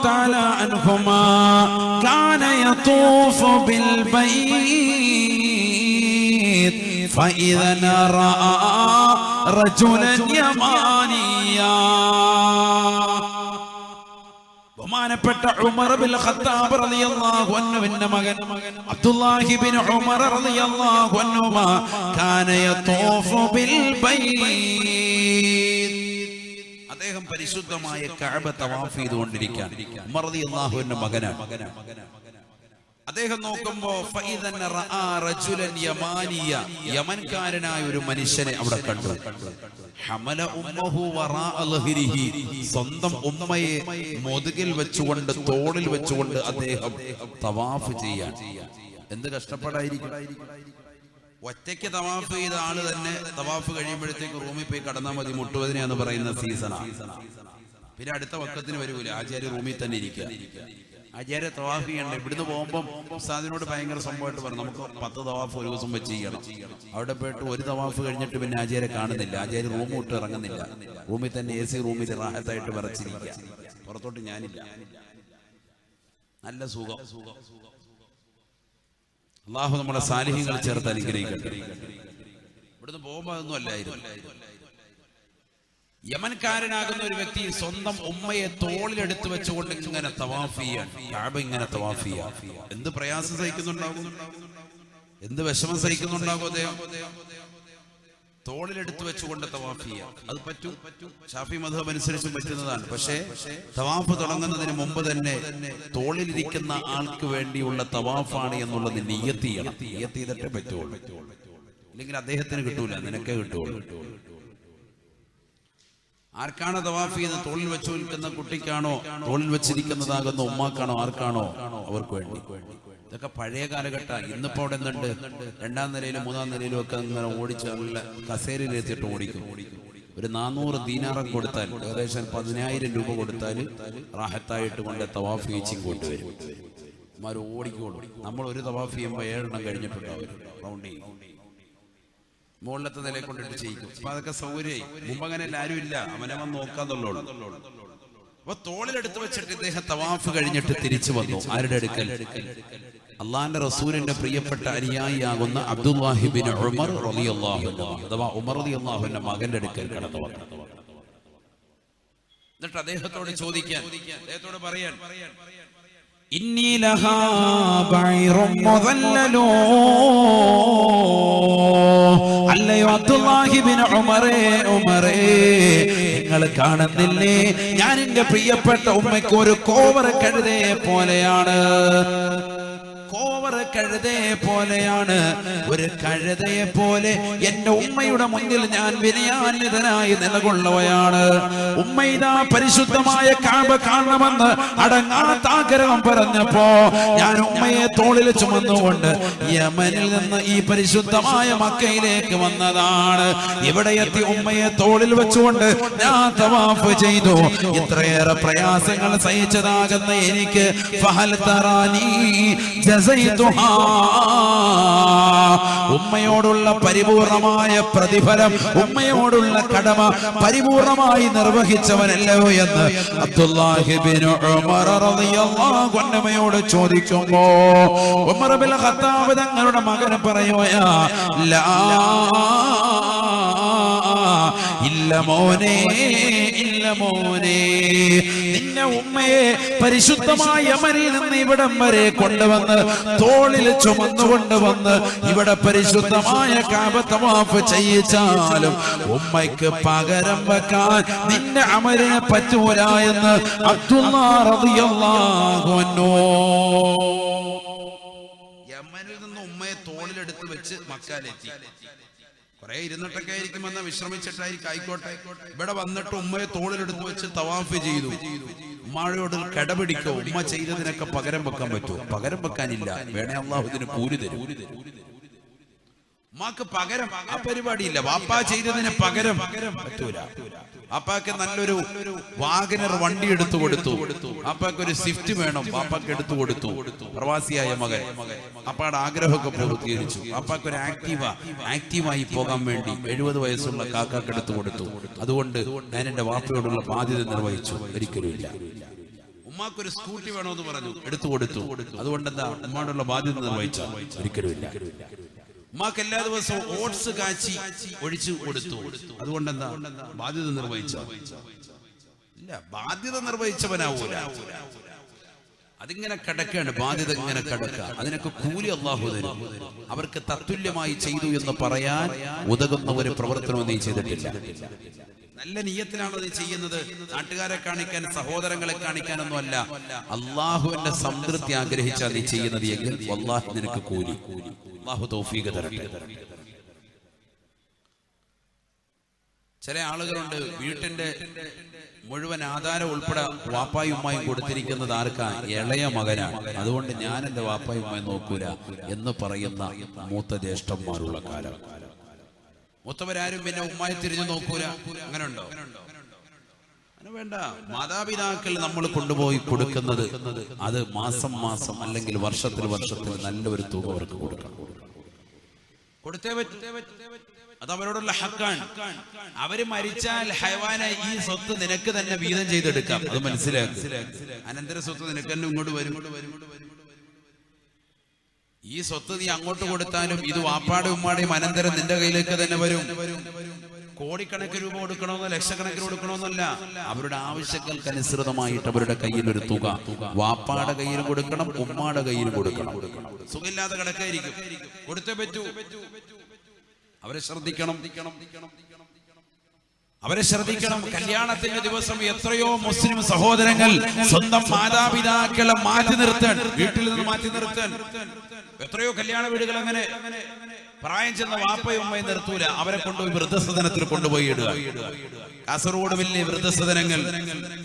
تعالى عنهما كان يطوف بالبيت فإذا رأى رجلا يمانيا ബഹുമാനപ്പെട്ട Umar bin Khattab റളിയല്ലാഹു അൻഹുവിന്റെ മകൻ അബ്ദുല്ലാഹി ബിൻ ഉമർ റളിയല്ലാഹു അൻഹുമാ കാന യതൂഫു ബിൽ ബൈത്ത് അദ്ദേഹം പരിശുദ്ധമായ കഅബ തവാഫ് ചെയ്തുകൊണ്ടിരിക്കുകയാണ്. ഉമർ റളിയല്ലാഹു അൻഹുവിന്റെ മകനാണ്. അദ്ദേഹം നോക്കുമ്പോ ഫഇദൻ റആ റജുലൻ യമാനിയ യമൻകാരനായ ഒരു മനുഷ്യനെ അവിടെ കണ്ടു. ഹമല ഉമ്മഹു വറാഅ ലഹ്രിഹി സ്വന്തം ഉമ്മയെ മുതുകിൽ വെച്ചുകൊണ്ട് തോളിൽ വെച്ചുകൊണ്ട് അദ്ദേഹം തവാഫ് ചെയ്യാൻ. എന്ത് കഷ്ടപ്പാടായിരിക്കും. ഒറ്റയ്ക്ക് തവാഫ് ചെയ്ത ആള് തന്നെ തവാഫ് കഴിയുമ്പോഴത്തേക്ക് റൂമിൽ പോയി കടന്നാൽ മതി. മുട്ടുവതിനെന്ന് പറയുന്ന സീസണാണ്. പിന്നെ അടുത്ത വക്കത്തിന് വരൂല. ആചാര്യ റൂമിൽ തന്നെ ഇരിക്കുക. ആചാര്യ തവാഫ് ചെയ്യണ്ട. ഇവിടുന്ന് പോകുമ്പോൾ ഉസ്താദിനോട് ഭയങ്കര സംഭവമായിട്ട് പറഞ്ഞു, നമുക്ക് 10 തവാഫ് ഒരു ദിവസം വെച്ച് ചെയ്യണം. അവിടെ പോയിട്ട് ഒരു തവാഫ് കഴിഞ്ഞിട്ട് പിന്നെ ആചാര്യ കാണുന്നില്ല. ആചാര്യ റൂം വിട്ട് ഇറങ്ങുന്നില്ല. റൂമിൽ തന്നെ AC റൂമിൽ റാഹത്തായിട്ട് വിറച്ചിരിക്കുക. പുറത്തോട്ട് ഞാനില്ല. നല്ല സുഖം. അല്ലാഹു നമ്മുടെ സാലിഹ്യങ്ങൾ ചേർത്ത് അനുഗ്രഹിക്കട്ടെ. ഇവിടുന്ന് പോകുമ്പോൾ അതൊന്നും അല്ലായിരുന്നു. യമൻകാരനാകുന്ന ഒരു വ്യക്തി സ്വന്തം ഉമ്മയെ തോളിലെടുത്ത് വെച്ചുകൊണ്ട് ഇങ്ങനെ തവാഫ് ചെയ്യാൻ. കഅബ ഇങ്ങനെ തവാഫ് ചെയ്യാൻ. എന്ത് പ്രയാസം സഹിക്കുന്നുണ്ടാകും, എന്ത് വിഷമം സഹിക്കുന്നുണ്ടാകും. അദ്ദേഹം തോളിലെടുത്ത് വെച്ചുകൊണ്ട് തവാഫ് ചെയ്യാം. അത് പറ്റും. ശാഫി മദ്ഹബ് അനുസരിച്ചും പറ്റുന്നതാണ്. പക്ഷേ തവാഫ് തുടങ്ങുന്നതിന് മുമ്പ് തന്നെ തോളിലിരിക്കുന്ന ആൾക്ക് വേണ്ടിയുള്ള തവാഫാണ് എന്നുള്ളത് നിയ്യത്ത് ചെയ്യണം. നിയ്യത്ത് ചെയ്തിട്ടേ പറ്റുള്ളൂ. ഇല്ലെങ്കിൽ അദ്ദേഹത്തിന് കിട്ടൂല, നിനക്കേ കിട്ടുള്ളൂ. ആർക്കാണ് തവാഫ് ചെയ്യുന്നത്? തോളിൽ വെച്ച് നിൽക്കുന്ന കുട്ടിക്കാണോ, തോളിൽ വെച്ചിരിക്കുന്നതാകുന്ന ഉമ്മാക്കാണോ, ആർക്കാണോ? അവർക്ക് വേണ്ടി. ഇതൊക്കെ പഴയ കാലഘട്ടം. ഇന്നിപ്പോ അവിടെ എന്തുണ്ട്? 2ാം നിലയിലും 3ാം നിലയിലും ഒക്കെ ഇങ്ങനെ ഓടിച്ച് നല്ല കസേരയിൽ എത്തിയിട്ട് ഓടിക്കും. ഒരു 400 ദീനാറം കൊടുത്താൽ, ഏകദേശം 10,000 രൂപ കൊടുത്താൽ റാഹത്തായിട്ട് കൊണ്ട് തവാഫ് ചെയ്യിച്ച് കൊണ്ടുവരും. മാർ ഓടിക്കോളും. നമ്മൾ ഒരു തവാഫ് ചെയ്യുമ്പോൾ 7 എണ്ണം കഴിഞ്ഞിട്ടുണ്ടാവും. റൗണ്ട് ചെയ്യും. മുകളിലത്തെ നിലയെ കൊണ്ടിട്ട് ചെയ്യിക്കും. അപ്പൊ അതൊക്കെ സൗകര്യമായി. മുമ്പ് അങ്ങനെ ആരും ഇല്ല. അവനവൻ നോക്കാന്നുള്ളൂ. അപ്പൊ തോളിലെടുത്ത് വെച്ചിട്ട് ഇദ്ദേഹം തവാഫ് കഴിഞ്ഞിട്ട് തിരിച്ചു വന്നു. ആരുടെ അടുക്കൽ? അള്ളാന്റെ റസൂലിന്റെ പ്രിയപ്പെട്ട അനുയായിയാകുന്ന അബ്ദുല്ലാഹി ബിൻ ഉമർ റളിയല്ലാഹു അൻഹു, അഥവാ ഉമർ റളിയല്ലാഹു അൻഹു മകന്റെ അടുക്കൽ കടന്നു വന്നു. എന്നിട്ട് അദ്ദേഹത്തോട് ചോദിക്കാൻ, അദ്ദേഹത്തോട് പറയാൻ, ഇന്നി ലഹാ ബൈറും മുദല്ലലൂ, അല്ലയോ അബ്ദുല്ലാഹി ബിൻ ഉമറേ, ഉമറേ നിങ്ങൾ കാണുന്നില്ലേ, ഞാൻ എന്റെ പ്രിയപ്പെട്ട ഉമ്മയ്ക്ക് ഒരു കോവർ കഴുതയെ പോലെയാണ്. കോവർ കഴുതയെ പോലെയാണ്. ഒരു കഴുതയെ പോലെ എന്റെ ഉമ്മയുടെ മുന്നിൽ ഞാൻ വിനയാന്വിതനായി നിലകൊള്ളുകയാണ്. ഉമ്മ ഇതാ പരിശുദ്ധമായ കഅബ കാണണമെന്ന് അടങ്ങാത്ത ആഗ്രഹം പറഞ്ഞപ്പോ ഞാൻ ഉമ്മയെ തോളിൽ ചുമന്നുകൊണ്ട് യമനിൽ നിന്ന് ഈ പരിശുദ്ധമായ മക്കയിലേക്ക് വന്നതാണ്. ഇവിടെ എത്തി ഉമ്മയെ തോളിൽ വെച്ചുകൊണ്ട് ഞാൻ തവാഫ് ചെയ്തു. ഇത്രയേറെ പ്രയാസങ്ങൾ സഹിച്ചതാകുന്ന എനിക്ക് ഫഹൽ തറാനി ജസൈതുഹാ, ഉമ്മയോടുള്ള പരിപൂർണമായ പ്രതിഫലം, ഉമ്മയോടുള്ള കടമ പരിപൂർണമായി നിർവഹിച്ചവനല്ലോ എന്ന് അബ്ദുല്ലാഹി ബിൻ ഉമർ റളിയല്ലാഹു അൻഹുയോട് ചോദിക്കുമ്പോ ഉമർ ബിൻ ഖത്താബ് തങ്ങളുടെ മകന് പറയുകയാ, ലാ ഇല്ല മോനെ, ഇല്ല മോനെ, നിന്നെ ഉമ്മയെ പരിശുദ്ധമായ യമനിൽ നിന്ന് ഇവിടം വരെ കൊണ്ടുവന്ന് തോളിൽ ചുമന്നുകൊണ്ടുവന്ന് ഇവിടെ പരിശുദ്ധമായ കഅബ തവാഫ് ചെയ്യിച്ചാലും ഉമ്മയ്ക്ക് പകരം വെക്കാൻ നിന്റെ അമലിനെ പറ്റൂല എന്ന് അബ്ദുല്ലാഹ് റളിയല്ലാഹു അൻഹു. യമനിൽ നിന്ന് ഉമ്മയെ തോളിലെടുത്ത് വെച്ച് മക്കയിലെത്തി. കുറെ ഇരുന്നിട്ടൊക്കെ ആയിരിക്കും വന്ന, വിശ്രമിച്ചിട്ടായിരിക്കും, ആയിക്കോട്ടെ. ഇവിടെ വന്നിട്ട് ഉമ്മയെ തോളിലെടുത്ത് വെച്ച് തവാഫ് ചെയ്തു. ഉമ്മയോട് കടപിടിക്കോ? ഉമ്മ ചെയ്തതിനൊക്കെ പകരം വെക്കാൻ പറ്റുമോ? പകരം വെക്കാനില്ല. വേണേ അല്ലാഹു ഇതിന് കൂലി തരും. ഉമ്മാക്ക് പകരം ആ പരിപാടിയില്ല. വാപ്പ ചെയ്തതിന് പകരം പറ്റൂല. വാപ്പാക്ക് നല്ലൊരു വാഗനർ വണ്ടി എടുത്തു കൊടുത്തു. വാപ്പാക്ക് ഒരു സ്വിഫ്റ്റ് വേണം, വാപ്പാക്ക് എടുത്തു കൊടുത്തു. പ്രവാസിയായ മകൻ അപ്പാടെ ആഗ്രഹമൊക്കെ പൂർത്തീകരിച്ചു. വാപ്പാക്ക് ഒരു ആക്റ്റീവായി പോകാൻ വേണ്ടി 70 വയസ്സുള്ള കാക്കാക്ക് എടുത്തു കൊടുത്തു. അതുകൊണ്ട് ഞാൻ എന്റെ വാപ്പയോടുള്ള ബാധ്യത നിർവഹിച്ചു. ഒരിക്കലും ഇല്ല. ഉമ്മാക്കൊരു സ്കൂട്ടി വേണമെന്ന് പറഞ്ഞു, എടുത്തു കൊടുത്തു. അതുകൊണ്ട് എന്താ ഉമ്മാടുള്ള ബാധ്യത നിർവഹിച്ച? ഒരിക്കലുമില്ല. ഉമ്മാക്ക് എല്ലാ ദിവസവും ഓട്സ് കാച്ചി ഒഴിച്ചു കൊടുത്തു. അതുകൊണ്ട് എന്താ ബാധ്യത നിർവഹിച്ച? ഇല്ല, ബാധ്യത നിർവഹിച്ചവനാവൂല. അതിങ്ങനെ കിടക്കാണ്, ബാധ്യത ഇങ്ങനെ കിടക്കുക. അതിനൊക്കെ കൂലി അല്ലാഹു തരും. അവർക്ക് തത്തുല്യമായി ചെയ്തു എന്ന് പറയാൻ ഉതകുന്ന ഒരു പ്രവർത്തനവും നീ ചെയ്തിട്ടില്ല. നല്ല നിയ്യത്തിലാണോ നീ ചെയ്യുന്നത്? നാട്ടുകാരെ കാണിക്കാൻ, സഹോദരങ്ങളെ കാണിക്കാനൊന്നും അല്ല. അള്ളാഹുവിന്റെ സംതൃപ്തി ആഗ്രഹിച്ചാൽ നീ ചെയ്യുന്നത് എങ്കിൽ വല്ലാഹി നിനക്ക് കൂലി. അല്ലാഹു തൗഫീഖ് തരട്ടെ. ചില ആളുകളുണ്ട്, വീട്ടിന്റെ മുഴുവൻ ആധാരം ഉൾപ്പെടെ വാപ്പായും ഉമ്മായും കൊടുത്തിരിക്കുന്നത് ആർക്കാ? ഇളയ മകനാണ്. അതുകൊണ്ട് ഞാൻ എന്റെ വാപ്പായും ഉമ്മയും നോക്കൂല എന്ന് പറയുന്ന മൂത്ത ജ്യേഷ്ഠന്മാരുള്ള കാലം. മൂത്തവരാരും പിന്നെ ഉമ്മായി തിരിഞ്ഞു നോക്കൂല. അങ്ങനെ ഉണ്ടോ? അങ്ങനെ വേണ്ട. മാതാപിതാക്കൾ നമ്മൾ കൊണ്ടുപോയി കൊടുക്കുന്നത് അത് മാസം മാസം അല്ലെങ്കിൽ വർഷത്തിൽ നല്ല ഒരു തുക അവർക്ക് കൊടുക്കണം. കൊടുത്തേ പറ്റൂ. അത് അവരോടുള്ള ഹക്കാണ്. അവര് മരിച്ചാൽ ഹൈവാനെ ഈ സ്വത്ത് നിനക്ക് തന്നെ വീതം ചെയ്തെടുക്കാം. അത് മനസ്സിലാക്കുക. അനന്തര സ്വത്ത് നിനക്ക് തന്നെ ഇങ്ങോട്ട് വരും. ഈ സ്വത്ത് നീ അങ്ങോട്ട് കൊടുത്താലും ഇത് വാപ്പാടെ ഉമ്മാടെയും അനന്തരം നിന്റെ കയ്യിലേക്ക് തന്നെ വരും. കോടിക്കണക്കിന് രൂപ കൊടുക്കണമെന്നോ ലക്ഷക്കണക്കിന് കൊടുക്കണമെന്നല്ല. അവരുടെ ആവശ്യങ്ങൾക്കനുസൃതമായിട്ട് അവരുടെ കയ്യിൽ ഒരു തുക വാപ്പാടെ കയ്യിലും കൊടുക്കണം, ഉമ്മാടെ കയ്യിലും കൊടുക്കണം. സുഖമില്ലാതെ കിടക്കായിരിക്കും, കൊടുത്തേ പറ്റൂ. അവരെ ശ്രദ്ധിക്കണം. കല്യാണത്തിന്റെ ദിവസം എത്രയോ മുസ്ലിം സഹോദരങ്ങൾ സ്വന്തം മാതാപിതാക്കളെ മാറ്റി നിർത്താൻ, വീട്ടിൽ നിന്ന് മാറ്റി നിർത്താൻ എത്രയോ കല്യാണ വീടുകൾ അങ്ങനെ പ്രായം ചെന്ന വാപ്പയും ഉമ്മയും നിർത്തൂല. അവരെ കൊണ്ടുപോയി വൃദ്ധസദനത്തിൽ കൊണ്ടുപോയി ഇടുക. കാസർഗോഡ് വലിയ വൃദ്ധസദനങ്ങൾ.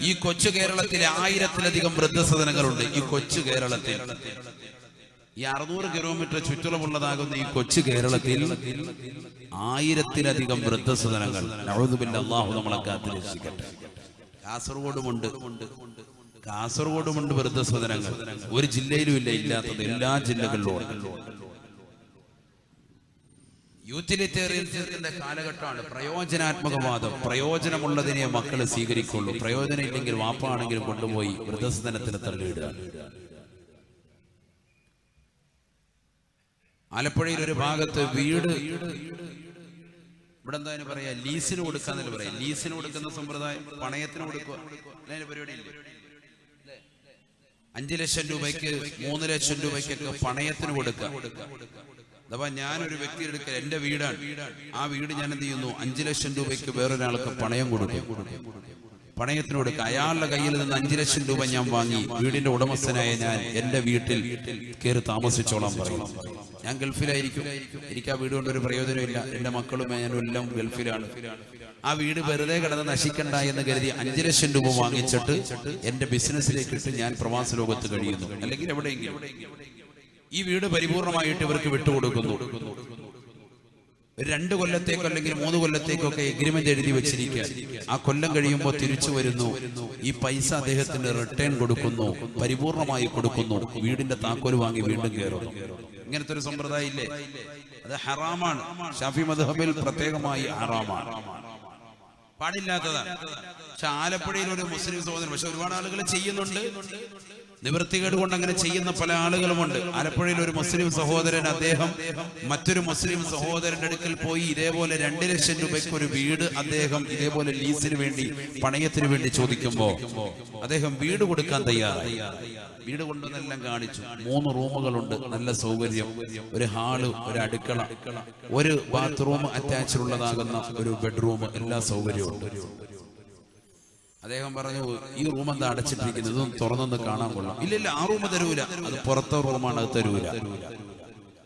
ഈ കൊച്ചു കേരളത്തിലെ 1000-ലധികം വൃദ്ധസദനങ്ങളുണ്ട്. ഈ കൊച്ചു കേരളത്തിൽ, ഈ 600 കിലോമീറ്റർ ചുറ്റളവുള്ളതാകുന്ന ഈ കൊച്ചു കേരളത്തിൽ 1000-ലധികം വൃദ്ധസദനങ്ങൾ. അല്ലാഹു നമ്മളെ കാത്തുരക്ഷിക്കട്ടെ. കാസർഗോഡുമുണ്ട് വൃദ്ധസദനങ്ങൾ. ഒരു ജില്ലയിലും ഇല്ല ഇല്ലാത്തത്, എല്ലാ ജില്ലകളിലും ഉണ്ട്. യൂട്ടിലിറ്റേറിയൻസിന്റെ കാലഘട്ടമാണ്. പ്രയോജനാത്മകവാദം. പ്രയോജനമുള്ളതിനെ മക്കള് സ്വീകരിക്കുള്ളൂ. പ്രയോജനം ഇല്ലെങ്കിൽ വാപ്പാണെങ്കിലും കൊണ്ടുപോയി വൃദ്ധസദനത്തിന് തള്ളിയിടുക. ആലപ്പുഴയിൽ ഒരു ഭാഗത്ത് വീട്, ഇവിടെ എന്താ പറയാ, ലീസിന് കൊടുക്കാന്നല്ലേ പറയാം. ലീസിന് കൊടുക്കുന്ന സമ്പ്രദായം, പണയത്തിന് കൊടുക്കുക, അതിന്റെ പരിപാടി ഇല്ല. 5 ലക്ഷം രൂപയ്ക്ക് 3 ലക്ഷം രൂപയ്ക്കൊക്കെ പണയത്തിന് കൊടുക്കുക. അഥവാ ഞാനൊരു വ്യക്തി എടുക്കുക, എന്റെ വീടാണ്, ആ വീട് ഞാൻ എന്ത് ചെയ്യുന്നു, 5 ലക്ഷം രൂപയ്ക്ക് വേറൊരാൾക്ക് പണയം കൊടുക്കും. പണയത്തിന് കൊടുക്കുക. അയാളുടെ കയ്യിൽ നിന്ന് 5 ലക്ഷം രൂപ ഞാൻ വാങ്ങി വീടിന്റെ ഉടമസ്ഥനായ ഞാൻ എന്റെ വീട്ടിൽ കയറി താമസിച്ചോളാൻ പറയും. ഞാൻ ഗൾഫിലായിരിക്കും, എനിക്ക് ആ വീട് കൊണ്ടൊരു പ്രയോജനമില്ല. എന്റെ മക്കളും ഞാനും എല്ലാം ഗൾഫിലാണ്. ആ വീട് വെറുതെ കിടന്ന് നശിക്കണ്ട എന്ന് കരുതി 5 ലക്ഷം രൂപ വാങ്ങിച്ചിട്ട് എന്റെ ബിസിനസ്സിലേക്ക് ഇട്ട് ഞാൻ പ്രവാസ ലോകത്ത് കഴിയുന്നു. അല്ലെങ്കിൽ എവിടെയെങ്കിലും ഈ വീട് പരിപൂർണമായിട്ട് ഇവർക്ക് വിട്ടുകൊടുക്കുന്നു. 2 കൊല്ലത്തേക്കോ അല്ലെങ്കിൽ 3 കൊല്ലത്തേക്കൊക്കെ എഗ്രിമെന്റ് എഴുതി വെച്ചിരിക്കുക. ആ കൊല്ലം കഴിയുമ്പോൾ തിരിച്ചു വരുന്നു. ഈ പൈസ അദ്ദേഹത്തിന് റിട്ടേൺ കൊടുക്കുന്നു, പരിപൂർണമായി കൊടുക്കുന്നു. വീടിന്റെ താക്കോൽ വാങ്ങി വീണ്ടും കയറുന്നു. ഇങ്ങനത്തെ ഒരു സമ്പ്രദായം ഇല്ലേ? അത് ഹറാമാണ്. ഷാഫി മദ്ഹബിൽ പ്രത്യേകമായി ഹറാമാണ്, പാടില്ലാത്തതാണ്. പക്ഷെ ആലപ്പുഴയിൽ ഒരു മുസ്ലിം സഹോദരൻ, പക്ഷെ ഒരുപാട് ആളുകൾ ചെയ്യുന്നുണ്ട്. നിവൃത്തികേട് കൊണ്ട് അങ്ങനെ ചെയ്യുന്ന പല ആളുകളുമുണ്ട്. ആലപ്പുഴയിൽ ഒരു മുസ്ലിം സഹോദരൻ, അദ്ദേഹം മറ്റൊരു മുസ്ലിം സഹോദരന്റെ അടുക്കൽ പോയി ഇതേപോലെ 2 ലക്ഷം രൂപയ്ക്ക് ഒരു വീട് അദ്ദേഹം ഇതേപോലെ ലീസിന് വേണ്ടി, പണയത്തിന് വേണ്ടി ചോദിക്കുമ്പോൾ അദ്ദേഹം വീട് കൊടുക്കാൻ തയ്യാറായി. വീട് കൊണ്ടുവന്നെല്ലാം കാണിച്ചു. 3 റൂമുകളുണ്ട്, നല്ല സൗകര്യം, ഒരു ഹാള്, ഒരു അടുക്കള, ഒരു ബാത്റൂം അറ്റാച്ച്ഡ് ഉള്ളതാകുന്ന ഒരു ബെഡ്റൂം, എല്ലാ സൗകര്യവും ഉണ്ട്. അദ്ദേഹം പറഞ്ഞു, ഈ റൂം എന്താ അടച്ചിട്ടിരിക്കുന്നത്, ഇതൊന്നും തുറന്നൊന്ന് കാണാൻ കൊള്ളാം. ഇല്ല, ആ റൂം തരൂല, അത് പുറത്തെ റൂമാണ്, അത് തരൂല.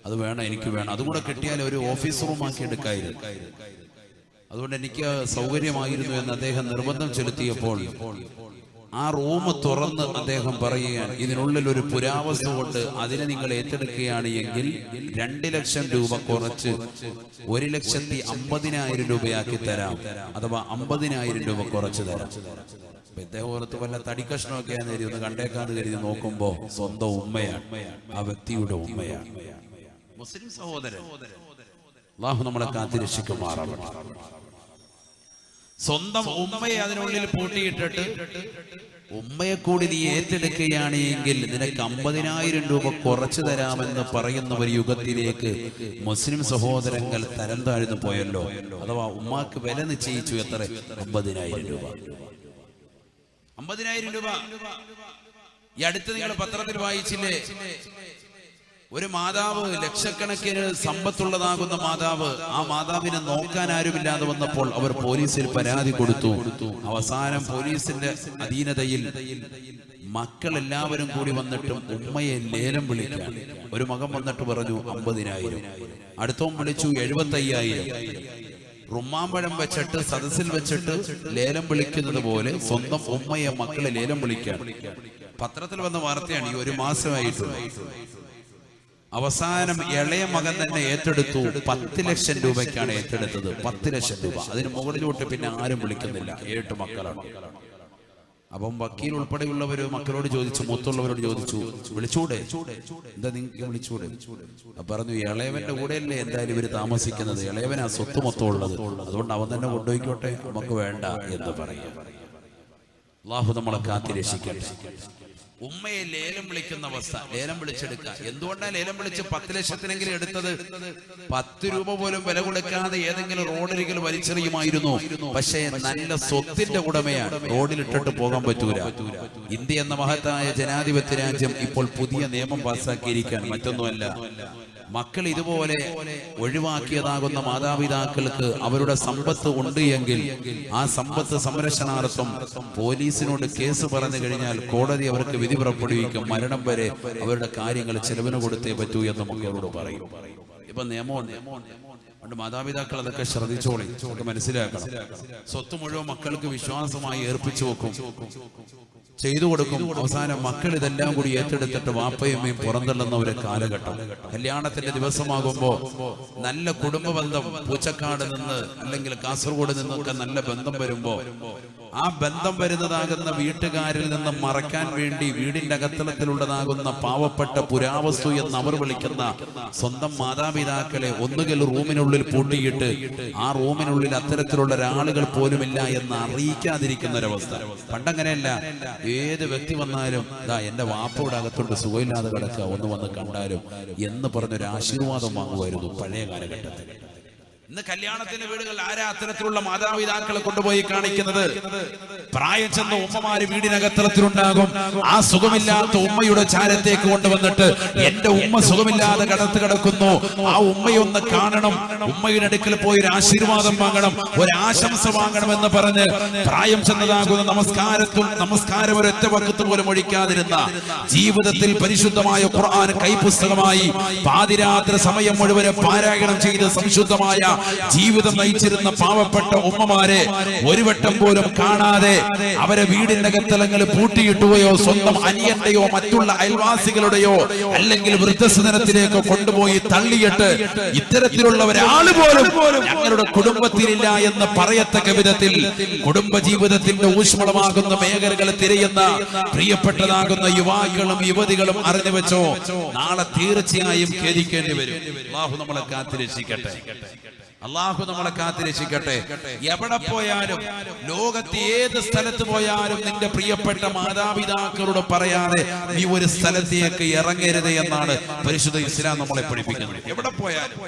അത് വേണം, എനിക്ക് വേണം. അതും കൂടെ കിട്ടിയാൽ ഒരു ഓഫീസ് റൂം ആക്കി എടുക്കായിരുന്നു. അതുകൊണ്ട് എനിക്ക് സൗകര്യമായിരുന്നു എന്ന് അദ്ദേഹം നിർബന്ധം ചെലുത്തിയപ്പോൾ ആ റൂം തുറന്ന് അദ്ദേഹം പറയുകയാണ്, ഇതിനുള്ളിൽ ഒരു പുരാവസ്തു കൊണ്ട് അതിനെ നിങ്ങൾ ഏറ്റെടുക്കുകയാണ് എങ്കിൽ 2 ലക്ഷം രൂപ കുറച്ച് 1,50,000 രൂപയാക്കി തരാം, അഥവാ 50,000 രൂപ കുറച്ച് തരാം. ഇദ്ദേഹം ഓർത്ത് വല്ല തടിക്കഷ്ണമൊക്കെയാന്ന് കരുതി ഒന്ന് കണ്ടേക്കാന്ന് കരുതി നോക്കുമ്പോ സ്വന്തം ഉമ്മയാണ്, ആ വ്യക്തിയുടെ ഉമ്മയാണ്. മുസ്ലിം സഹോദരൻ, അല്ലാഹു നമ്മളെ കാത്തിരക്ഷിക്കുമാറാവട്ടെ. സ്വന്തം ഉമ്മയെ അതിനുള്ളിൽ പൂട്ടിയിട്ടിട്ട് ഉമ്മയെ കൂടി നീ ഏറ്റെടുക്കുകയാണ് എങ്കിൽ നിനക്ക് 50,000 രൂപ കുറച്ചു തരാമെന്ന് പറയുന്ന ഒരു യുഗത്തിലേക്ക് മുസ്ലിം സഹോദരങ്ങൾ തരം താഴ്ന്നു പോയല്ലോ. അഥവാ ഉമ്മാക്ക് വില നിശ്ചയിച്ചു. എത്ര? 50,000 രൂപ. 50,000 രൂപ. ഈ അടുത്ത് നിങ്ങൾ പത്രത്തിൽ വായിച്ചില്ലേ? ഒരു മാതാവ്, ലക്ഷക്കണക്കിന് സമ്പത്തുള്ളതാകുന്ന മാതാവ്, ആ മാതാവിനെ നോക്കാൻ ആരുമില്ലാതെ വന്നപ്പോൾ അവർ പോലീസിൽ പരാതി കൊടുത്തു. അവസാനം പോലീസിന്റെ അധീനതയിൽ മക്കൾ എല്ലാവരും കൂടി വന്നിട്ടും ഉമ്മയെ ലേലം വിളിക്കാൻ. ഒരു മകൻ വന്നിട്ട് പറഞ്ഞു 50,000. അടുത്തവൻ വിളിച്ചു 75,000. റുമ്മാമ്പഴം വെച്ചിട്ട് സദസ്സിൽ വെച്ചിട്ട് ലേലം വിളിക്കുന്നത് പോലെ സ്വന്തം ഉമ്മയെ മക്കളെ ലേലം വിളിക്കാൻ. പത്രത്തിൽ വന്ന വാർത്തയാണ്. ഈ 1 മാസമായിട്ടുള്ള. അവസാനം ഇളയ മകൻ തന്നെ ഏറ്റെടുത്തു. 10 ലക്ഷം രൂപയ്ക്കാണ് ഏറ്റെടുത്തത്. 10 ലക്ഷം രൂപ. അതിന് മുകളിലോട്ട് പിന്നെ ആരും വിളിക്കുന്നില്ല. 7 മക്കളാണ്. അപ്പം വക്കീൽ ഉൾപ്പെടെയുള്ളവര് മക്കളോട് ചോദിച്ചു, മൂത്തുള്ളവരോട് ചോദിച്ചു, വിളിച്ചൂടെ? എന്താ നിങ്ങൾക്ക് വിളിച്ചൂടെ? പറഞ്ഞു, ഇളയവന്റെ കൂടെയല്ലേ എന്തായാലും ഇവര് താമസിക്കുന്നത്, ഇളയവനാ സ്വത്ത് മൊത്തം ഉള്ളത്, അതുകൊണ്ട് അവൻ തന്നെ കൊണ്ടുപോയിക്കോട്ടെ, നമുക്ക് വേണ്ട എന്ന് പറയാം. അല്ലാഹു നമ്മളെ കാത്തിരക്ഷിക്കട്ടെ. ഉമ്മയെ ലേലം വിളിക്കുന്ന അവസ്ഥ. ലേലം വിളിച്ചെടുക്കുക. എന്തുകൊണ്ടാണ് ലേലം വിളിച്ച് 10 ലക്ഷത്തിനെങ്കിലും എടുത്തത്? 10 രൂപ പോലും വില കൊടുക്കാതെ ഏതെങ്കിലും റോഡരികിൽ വലിച്ചെറിയുമായിരുന്നു. പക്ഷേ നല്ല സ്വത്തിന്റെ ഉടമയാണ്. റോഡിലിട്ടിട്ട് പോകാൻ പറ്റൂല. ഇന്ത്യ എന്ന മഹത്തായ ജനാധിപത്യ രാജ്യം ഇപ്പോൾ പുതിയ നിയമം പാസ്സാക്കിയിരിക്കാൻ. മറ്റൊന്നുമല്ല, മക്കൾ ഇതുപോലെ ഒഴിവാക്കിയതാകുന്ന മാതാപിതാക്കൾക്ക് അവരുടെ സമ്പത്ത് ഉണ്ട് എങ്കിൽ ആ സമ്പത്ത് സംരക്ഷണാർത്ഥം പോലീസിനോട് കേസ് പറഞ്ഞു കഴിഞ്ഞാൽ കോടതി അവർക്ക് വിധി പുറപ്പെടുവിക്കും. മരണം വരെ അവരുടെ കാര്യങ്ങൾ ചെലവിന് കൊടുത്തേ പറ്റൂ എന്ന് മക്കളോട് പറയും. ഇപ്പൊ നിയമമുണ്ട്. അതുകൊണ്ട് മാതാപിതാക്കൾ അതൊക്കെ ശ്രദ്ധിച്ചോളി, ഒക്കെ മനസ്സിലാക്കണം. സ്വത്ത് മുഴുവൻ മക്കൾക്ക് വിശ്വാസമായി ഏർപ്പിച്ചു വെക്കും, ചെയ്തു കൊടുക്കും. അവസാനം മക്കൾ ഇതെല്ലാം കൂടി ഏറ്റെടുത്തിട്ട് വാപ്പയമ്മയും പുറന്തള്ളുന്ന ഒരു കാലഘട്ടം. കല്യാണത്തിന്റെ ദിവസമാകുമ്പോ നല്ല കുടുംബ ബന്ധം പൂച്ചക്കാട് നിന്ന് അല്ലെങ്കിൽ കാസർഗോഡ് നിന്നൊക്കെ നല്ല ബന്ധം വരുമ്പോ ആ ബന്ധം വരുന്നതാകുന്ന വീട്ടുകാരിൽ നിന്ന് മറക്കാൻ വേണ്ടി വീടിന്റെ അകത്തളത്തിലുള്ളതാകുന്ന പാവപ്പെട്ട പുരാവസ്തു എന്ന് അവർ വിളിക്കുന്ന സ്വന്തം മാതാപിതാക്കളെ ഒന്നുകിൽ റൂമിനുള്ളിൽ പൂട്ടിയിട്ട് ആ റൂമിനുള്ളിൽ അത്തരത്തിലുള്ള ഒരാളുകൾ പോലുമില്ല എന്ന് അറിയിക്കാതിരിക്കുന്ന ഒരവസ്ഥ. പണ്ടങ്ങനെയല്ല. ഏത് വ്യക്തി വന്നാലും എന്റെ വാപ്പയുടെ അകത്തോട്ട് സുഖമില്ലാതെ കിടക്കുക, ഒന്ന് വന്ന് കണ്ടാലും എന്ന് പറഞ്ഞൊരു ആശീർവാദം വാങ്ങുമായിരുന്നു പഴയ കാലഘട്ടത്തിൽ. ഇന്ന് കല്യാണത്തിന്റെ വീടുകൾ ആരാ അത്തരത്തിലുള്ള മാതാപിതാക്കളെ കൊണ്ടുപോയി കാണിക്കുന്നത്? പ്രായം ചെന്ന ഉമ്മമാര് വീടിനകത്തളത്തിലുണ്ടാകും. ആ സുഖമില്ലാത്ത ഉമ്മയുടെ ചാരത്തേക്ക് കൊണ്ടുവന്നിട്ട് എന്റെ ഉമ്മ സുഖമില്ലാതെ കിടക്കുന്നു, ആ ഉമ്മയൊന്ന് കാണണം, ഉമ്മയുടെ അടുക്കൽ പോയി ഒരു ആശീർവാദം വാങ്ങണം, ഒരു ആശംസ വാങ്ങണം എന്ന് പറഞ്ഞ് പ്രായം ചെന്നതാകുന്ന നമസ്കാരം ഒരൊറ്റ വക്കത്ത് പോലും ഒഴിക്കാതിരുന്ന, ജീവിതത്തിൽ പരിശുദ്ധമായ ഖുർആൻ കൈപുസ്തകമായി പാതിരാത്രി സമയം മുഴുവൻ പാരായണം ചെയ്ത് സംശുദ്ധമായ ജീവിതം നയിച്ചിരുന്ന പാവപ്പെട്ട ഉമ്മമാരെ ഒരു വട്ടം പോലും കാണാതെ അവരെ വീടിന്റെ അകത്തളങ്ങൾ പൂട്ടിയിട്ടുകയോ സ്വന്തം അനിയന്റെയോ മറ്റുള്ള അയൽവാസികളുടെയോ അല്ലെങ്കിൽ വൃദ്ധസദനത്തിലേക്കോ കൊണ്ടുപോയി തള്ളിയിട്ട് ഇത്തരത്തിലുള്ള ഒരാൾ പോലും ഞങ്ങളുടെ കുടുംബത്തിലില്ല എന്ന് പറയത്തക്ക വിധത്തിൽ കുടുംബ ജീവിതത്തിന്റെ ഊഷ്മളമാകുന്ന മേഖലകൾ തിരയുന്ന പ്രിയപ്പെട്ടതാകുന്ന യുവാക്കളും യുവതികളും അറിഞ്ഞു വെച്ചോ, നാളെ തീർച്ചയായും ഖേദിക്കേണ്ടി വരും. അല്ലാഹു നമ്മളെ കാത്തിരക്ഷിക്കട്ടെ. അല്ലാഹു നമ്മളെ കാത്തിരക്ഷിക്കട്ടെ. എവിടെ പോയാലും, ലോകത്ത് ഏത് സ്ഥലത്ത് പോയാലും നിന്റെ പ്രിയപ്പെട്ട മാതാപിതാക്കളോട് പറയാതെ നീ ഒരു സ്ഥലത്തേക്ക് ഇറങ്ങരുത് എന്നാണ് പരിശുദ്ധ ഇസ്ലാം നമ്മളെ പഠിപ്പിക്കുന്നത്. എവിടെ പോയാലും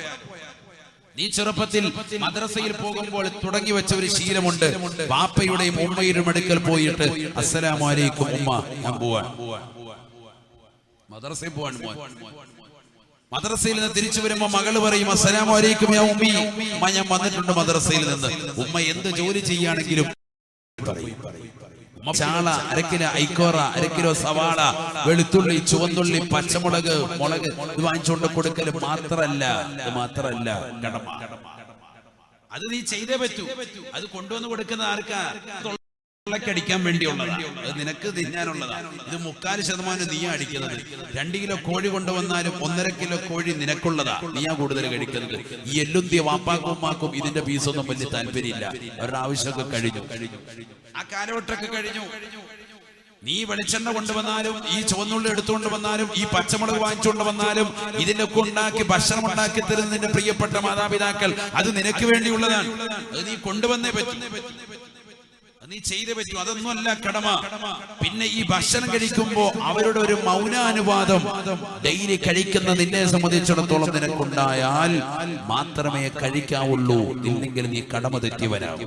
നീ ചെറുപ്പത്തിൽ മദ്രസയിൽ പോകുമ്പോൾ തുടങ്ങി വെച്ച ഒരു ശീലമുണ്ട്. ബാപ്പയുടെയും ഉമ്മയുടെയും അടുക്കൽ പോയിട്ട് അസ്സലാമു അലൈക്കും ഉമ്മ, ഞാൻ പോവാൻ, മദ്രസയിൽ പോവാൻ. മദ്രസയിൽ നിന്ന് തിരിച്ചു വരുമ്പോ മകള് പറയും അസ്സലാമു അലൈക്കും യാ ഉമ്മി, ഞാൻ വന്നിട്ടുണ്ട് മദ്രസയിൽ നിന്ന്. ഉമ്മ എന്ത് ജോലി ചെയ്യുകയാണെങ്കിലും ചാള, അരക്കിലോ ഐക്കോറ, അരക്കിലോ സവാള, വെളുത്തുള്ളി, ചുവന്നുള്ളി, പച്ചമുളക്, മുളക് ഇത് വാങ്ങിച്ചുകൊണ്ട് കൊടുക്കല് മാത്രല്ല കടമ. അത് നീ ചെയ്തേ പറ്റൂ. അത് കൊണ്ടുവന്ന് കൊടുക്കുന്ന ആർക്കാ? ടിക്കാൻ വേണ്ടിയുള്ളതാണ്. അത് നിനക്ക് തിന്നാനുള്ളതാണ്. ഇത് 3/4% നീയാ അടിക്കുന്നത്. 2 കിലോ കോഴി കൊണ്ടുവന്നാലും 1.5 കിലോ കോഴി നിനക്കുള്ളതാ, നീയാ കൂടുതൽ കഴിക്കുന്നത്. ഈ എല്ലുന്തിയ വാപ്പാക്കും ഉമ്മാക്കും ഇതിന്റെ പീസൊന്നും വലിയ താല്പര്യമില്ല. അവരുടെ ആവശ്യമൊക്കെ കഴിഞ്ഞു, ആ കാലഘട്ടമൊക്കെ കഴിഞ്ഞു. നീ വെളിച്ചെണ്ണ കൊണ്ടുവന്നാലും ഈ ചുവന്നുള്ളി എടുത്തുകൊണ്ട് വന്നാലും ഈ പച്ചമുളക് വാങ്ങിച്ചുകൊണ്ട് വന്നാലും ഇതിനൊക്കെ ഉണ്ടാക്കി ഭക്ഷണം ഉണ്ടാക്കി തരുന്ന നിന്റെ പ്രിയപ്പെട്ട മാതാപിതാക്കൾ അത് നിനക്ക് വേണ്ടിയുള്ളതാണ്. അത് നീ കൊണ്ടുവന്നേ പറ്റും. നീ ചെയ്തേ പറ്റൂ, അതൊന്നുമല്ല കടമ. പിന്നെ ഈ ഭക്ഷണം കഴിക്കുമ്പോ അവരുടെ ഒരു മൗനാനുവാദം ഡെയിലി കഴിക്കുന്ന നിന്നെ സംബന്ധിച്ചിടത്തോളം നിനക്കുണ്ടായാൽ മാത്രമേ കഴിക്കാവുള്ളൂ. ഇല്ലെങ്കിൽ നീ കടമ തെറ്റി വരാം.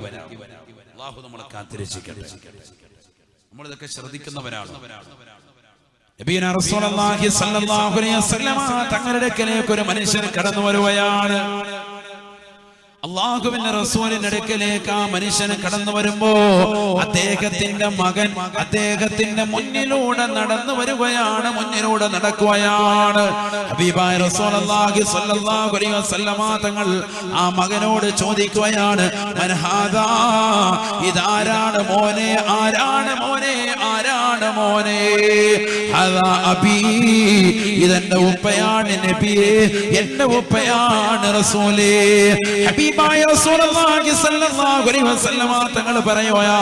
അല്ലാഹു നമ്മളെ കാത്തിരക്ഷിക്കട്ടെ. നമ്മളിതൊക്കെ ശ്രദ്ധിക്കുന്നവരാണ്. നബിയുനാ റസൂലുള്ളാഹി സ്വല്ലല്ലാഹു അലൈഹി വസല്ലം തങ്ങളുടെ അടുക്കലേക്ക് ഒരു മനുഷ്യൻ കടന്നു വരുകയാണ്. അള്ളാഹുവിന്റെ റസൂലിന്റെ അടുക്കലേക്ക് ആ മനുഷ്യന് കടന്നു വരുമ്പോ അദ്ദേഹത്തിന്റെ മകൻ അദ്ദേഹത്തിന്റെ മുന്നിലൂടെ നടന്നു വരികയാണ്, മുന്നിലൂടെ നടക്കുകയാണ്. ഹബീബായ റസൂലുള്ളാഹി സ്വല്ലല്ലാഹു അലൈഹി വസല്ലമ തങ്ങൾ ആ മകനോട് ചോദിക്കുകയാണ്, മൻ ഹാദാ, ഇതാരാണ് മോനെ, ആരാണ് മോനെ, ആരാണ് മോനെ? ഹദാ അബീ, ഇതെന്റെ ഉപ്പയാണ് നബിയേ, എന്റെ ഉപ്പയാണ് റസൂലേ. തങ്ങൾ പറയുകയാ,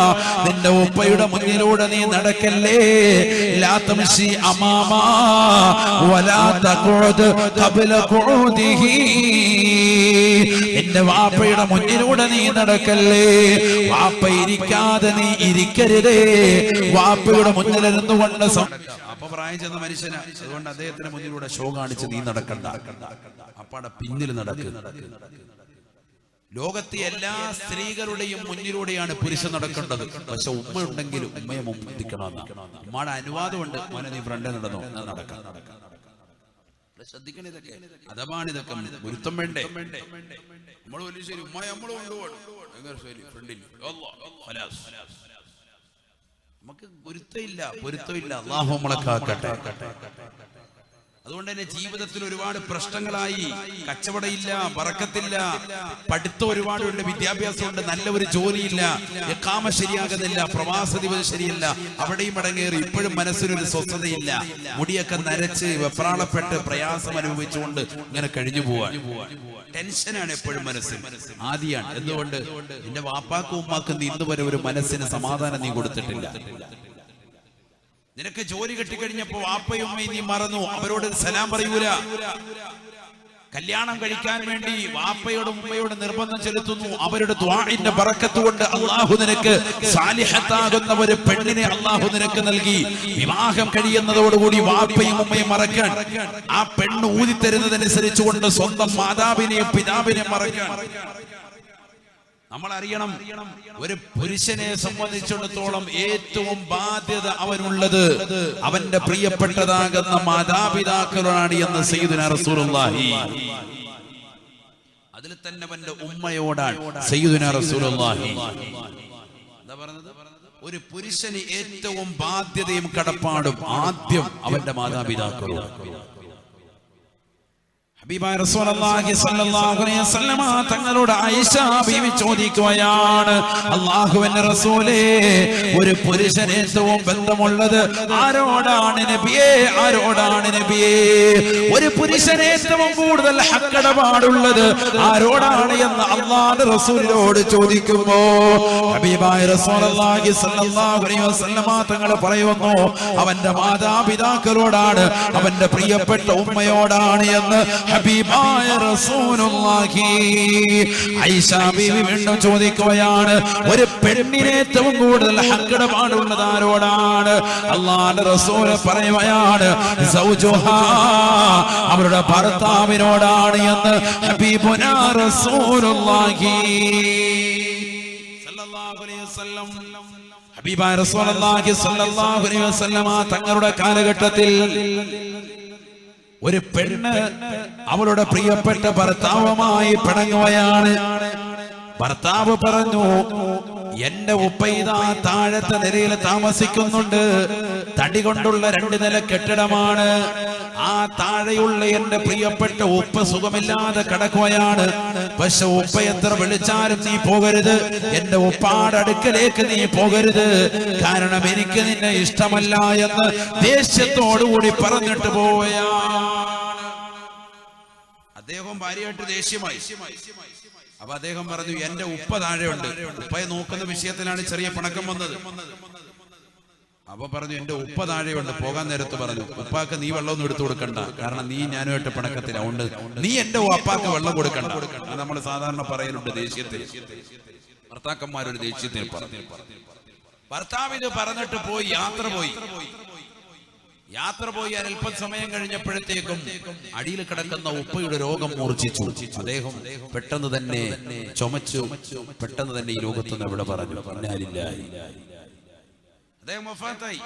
നിന്റെ ഉപ്പയുടെ മുന്നിലൂടെ നീ നടക്കല്ലേ. ലാ തംശി അമാമാ വലാ തഖുദ് ഖബ്ല ഖുഊദിഹി, നിന്റെ വാപ്പയുടെ മുന്നിലൂടെ നീ നടക്കല്ലേ. വാപ്പ ഇരിക്കാതെ നീ ഇരിക്കരുതേ. വാപ്പയുടെ മുന്നിലിരുന്നു കൊണ്ട് അപ്പൊ പ്രായം ചെന്ന മനുഷ്യന്, അതുകൊണ്ട് അദ്ദേഹത്തിന്റെ മുന്നിലൂടെ ഷോ കാണിച്ച് നീ നടക്കണ്ട, അപ്പാടെ പിന്നിൽ നടക്കുക. ലോകത്തെ എല്ലാ സ്ത്രീകളുടെയും മുന്നിലൂടെയാണ് പുരുഷൻ നടക്കേണ്ടത്. പക്ഷെ ഉമ്മ ഉണ്ടെങ്കിലും ഉമ്മയെ മുമ്പിക്കണമെന്ന് ഉമ്മയുടെ അനുവാദമുണ്ട്. മോനെ നീ ഫ്രണ്ടേ നടന്നോ, നടക്കാം. ശ്രദ്ധിക്കണേ, ഇതൊക്കെ അഥവാണ്, ഇതൊക്കെ ഗുരുത്വം വേണ്ടേ. നമ്മൾ വലിയ ശരി ഉമ്മ നമ്മൾ കൊണ്ടുപോകണം, നമുക്ക് ഗുരുത്വമില്ല, പൊരുത്തമില്ല. അല്ലാഹു നമ്മളെ കാക്കട്ടെ. അതുകൊണ്ട് തന്നെ ജീവിതത്തിൽ ഒരുപാട് പ്രശ്നങ്ങളായി. കച്ചവടമില്ല, ബറക്കത്തില്ല, പഠിത്തം ഒരുപാടുണ്ട്, വിദ്യാഭ്യാസമുണ്ട്, നല്ല ഒരു ജോലിയില്ല, ഇഖാമ ശരിയാകുന്നില്ല, പ്രവാസ ദിവസം ശരിയല്ല, അവിടെയും അടങ്ങേറി. ഇപ്പോഴും മനസ്സിനൊരു സ്വസ്ഥതയില്ല, മുടിയൊക്കെ നരച്ച് വെപ്രാളപ്പെട്ട് പ്രയാസം അനുഭവിച്ചുകൊണ്ട് ഇങ്ങനെ കഴിഞ്ഞു പോവാൻ. ടെൻഷനാണ് എപ്പോഴും മനസ്സിൽ, ആദിയാണ്. എന്തുകൊണ്ട്? നിന്റെ വാപ്പാക്കും ഉമ്മാക്കും നീ ഇന്ന് വരെ ഒരു മനസ്സിന് സമാധാനം നീ കൊടുത്തിട്ടില്ല. നിനക്ക് ജോലി കെട്ടിക്കഴിഞ്ഞപ്പോ വാപ്പയും ഉമ്മയും നീ മറന്നു, അവരോട് സലാം പറയൂല. കല്യാണം കഴിക്കാൻ വേണ്ടി വാപ്പയോടും ഉമ്മയോടും നിർബന്ധം ചെലുത്തുന്നു. അവരുടെ ദുആഇന്റെ ബറക്കത്ത് കൊണ്ട് അല്ലാഹു നിനക്ക് സാലിഹത്താകുന്ന ഒരു പെണ്ണിനെ അല്ലാഹു നിനക്ക് നൽകി. വിവാഹം കഴിയുന്നതോടുകൂടി വാപ്പയും ഉമ്മയും മറക്കാൻ, ആ പെണ്ണ് ഊതിത്തരുന്നതനുസരിച്ചുകൊണ്ട് സ്വന്തം മാതാവിനെയും പിതാവിനെയും മറക്കാൻ. നമ്മൾ അറിയണം, ഒരു പുരുഷനെ സംബന്ധിച്ചിടത്തോളം ഏറ്റവും ബാധ്യത അവനുള്ളത് അവന്റെ പ്രിയപ്പെട്ടതാകുന്ന മാതാപിതാക്കളാണ് എന്ന് സയ്യിദുനാ റസൂലുള്ളാഹി. അതിൽ തന്നെ അവന്റെ ഉമ്മയോടാണ് സയ്യിദുനാ റസൂലുള്ളാഹി. എന്താ പറഞ്ഞത്? ഒരു പുരുഷന് ഏറ്റവും ബാധ്യതയും കടപ്പാടും ആദ്യം അവന്റെ മാതാപിതാക്കളോട്. ഹബീബായ റസൂലുള്ളാഹി സ്വല്ലല്ലാഹു അലൈഹി വസല്ലമ തങ്ങളോട് ആയിഷ ബീവി ചോദിക്കുകയാണ്, അല്ലാഹുവിന്റെ റസൂലേ, ഒരു പുരുഷന് ഏറ്റവും ബന്ധമുള്ളത് ആരോടാണ് നബിയേ, ആരോടാണ് നബിയേ? ഒരു പുരുഷന് ഏറ്റവും കൂടുതൽ ഹക്കിടപാടുള്ളത് ആരോടാണ് എന്ന് അല്ലാഹുവിന്റെ റസൂലിനോട് ചോദിക്കുമ്പോ ഹബീബായ റസൂലുള്ളാഹി സ്വല്ലല്ലാഹു അലൈഹി വസല്ലമ തങ്ങൾ പറയുന്നു, അവന്റെ മാതാപിതാക്കളോടാണ്, അവന്റെ പ്രിയപ്പെട്ട ഉമ്മയോടാണ് എന്ന് ഹബീബായ റസൂലുള്ളാഹി. ആയിഷ ബീവി വീണ്ടും ചോദിക്കുകയാണ്, ഒരു പെണ്ണിന് ഏറ്റവും കൂടുതൽ ഹക്കിടപാടുള്ളത് ആരോടാണ്? അല്ലാഹുവിന്റെ റസൂൽ പറയുകയാണ്, സൗജുഹാ, അവരുടെ ഭർത്താവിനോടാണ് എന്ന് ഹബീബുനാ റസൂലുള്ളാഹി സ്വല്ലല്ലാഹു അലൈഹി വസല്ലം. ഹബീബായ റസൂലുള്ളാഹി സ്വല്ലല്ലാഹു അലൈഹി വസല്ലം തങ്ങളുടെ കാലഘട്ടത്തിൽ ഒരു പെണ്ണ് അവളുടെ പ്രിയപ്പെട്ട ഭർത്താവുമായി പിണങ്ങുകയാണ്. ഭർത്താവ് പറഞ്ഞു, എന്റെ ഉപ്പ ഇതാ താഴത്തെ നിലയിൽ താമസിക്കുന്നുണ്ട്. തടി കൊണ്ടുള്ള 2 നില കെട്ടിടമാണ്. ആ താഴെയുള്ള എന്റെ പ്രിയപ്പെട്ട ഉപ്പ സുഖമില്ലാതെ കിടക്കുകയാണ്. പക്ഷെ ഉപ്പ എത്ര വിളിച്ചാലും നീ പോകരുത്, എന്റെ ഉപ്പാടെ അടുക്കലേക്ക് നീ പോകരുത്, കാരണം എനിക്ക് നിന്നെ ഇഷ്ടമല്ല എന്ന് ദേഷ്യത്തോടുകൂടി പറഞ്ഞിട്ട് പോവുകയാണ്. അദ്ദേഹം ഭാര്യയായിട്ട് ദേഷ്യമായി. അപ്പൊ അദ്ദേഹം പറഞ്ഞു, എന്റെ ഉപ്പ താഴെയുണ്ട്. ഉപ്പയെ നോക്കുന്ന വിഷയത്തിലാണ് ചെറിയ പിണക്കം വന്നത്. അപ്പൊ പറഞ്ഞു, എന്റെ ഉപ്പ താഴെയുണ്ട്. പോകാൻ നേരത്ത് പറഞ്ഞു, ഉപ്പാക്ക് നീ വെള്ളമൊന്നും എടുത്തു കൊടുക്കണ്ട, കാരണം നീ ഞാനുമായിട്ട് പിണക്കത്തില്ല, അതുകൊണ്ട് നീ എന്റെ ഉപ്പാക്ക് വെള്ളം കൊടുക്കണ്ട. നമ്മൾ സാധാരണ പറയലുണ്ട് ദേഷ്യത്തിൽ, ഭർത്താക്കന്മാരൊരു ദേഷ്യത്തിൽ പറഞ്ഞു. ഭർത്താവ് ഇത് പറഞ്ഞിട്ട് പോയി, യാത്ര പോയി അല്പം സമയം കഴിഞ്ഞപ്പോഴത്തേക്കും അടിയിൽ കിടക്കുന്ന ഉപ്പയുടെ രോഗം മൂർച്ഛിച്ചു. അദ്ദേഹം പെട്ടെന്ന് തന്നെ ചുമച്ചു, പെട്ടെന്ന് തന്നെ ഈ ലോകത്തുനിന്ന് ഇവിടെ പറഞ്ഞു. അദ്ദേഹം വഫാത്തായി.